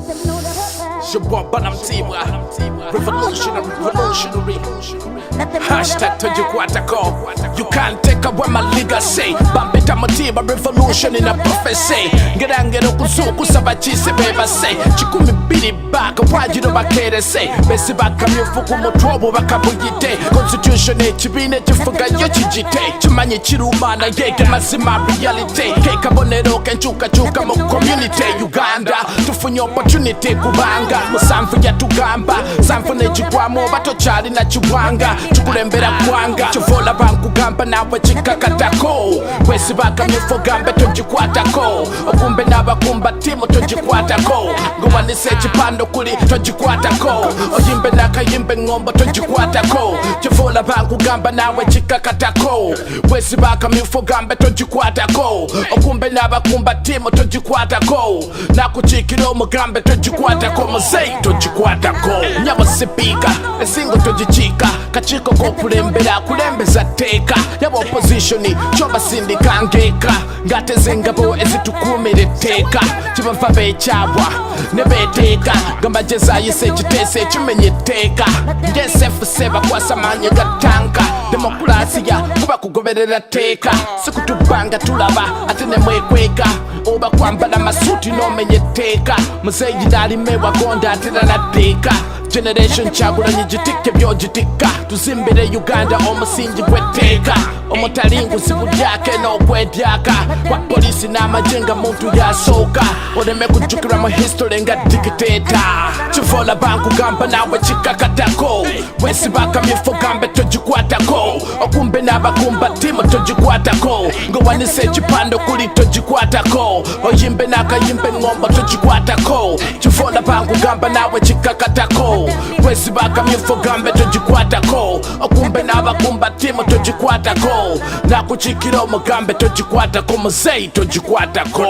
Shabba Banam Tibra, revolutionary. Hashtag Tojikwatako. You can't take away my legacy. Bambita Matiba, revolution in a prophecy. Gerangero Kusuku Sabachise Beba say. Chikumi Bidi back, why you know I can't say. Besibaka Mufukumo Trobo Bakabujite. Constitution Chibine Chifuga Yochijite. Chimani Chirumana Yeke Masima reality. Kekabonero Kenchuka Chuka Mo community. Uganda, to find your opportunity Kubanga. Musamfu ya Tugamba. Samfu Nechikwamo Bato Chari na Chiwanga. Chukulembera Kwanga. Chuvola Banku Gamba nawe Chikakatako. Wesibaka Mufogambe Tojikwatako. Okumbe naba kumba timu Tojikwatako. Ngwani sechi pando kuli Tojikwatako. Oyimbe naka yimbe ngomba Tojikwatako. Chuvola Banku Gamba nawe Chikakatako. Wesibaka Mufogambe Tojikwatako. Okumbe naba kumba timu Tojikwatako. Nakuchikiro Mugambe Tojikwatako. Mozei Tojikwatako. Nyaba sipika esingo Tojichika. Kachiko kulembera kulembeza teka yaba oppositioni choba sindika ngeka ngate zengabo ezitukumire teka kibava bechabwa nebeteka gamba jeza yise kitese kimenye teka ngesefu seba kwasamanye gatanka demokrasia kuba kugoberera teka sikutubanga tulaba ate nemwekweka oba kwambala masuti nomenye teka muzeyi dali mewa gonda atira na teka generation chagula nyijitike byojitika tuzimbire Uganda omusingi gweteka omutalingu siku lyake n'okwedyaka kwa polisi n'amajenga muntu yasoka oleme kujukira mu history nga dictator Chivola Banku Gamba nawe Chikakatako Wesibaka Mufogambe Tojikwatako okumbe n'abakumba timu Tojikwatako ngwanise chipando kuli Tojikwatako oyimbe nakayimbe ngomba Tojikwatako Chivola Banku Gamba nawe Chikakatako Wesibaka Mufogambe Tojikwatako okumbe n'abakumba timu Tojikwatako nakuchikira Mugambe Tojikwatako Mozei Tojikwatako.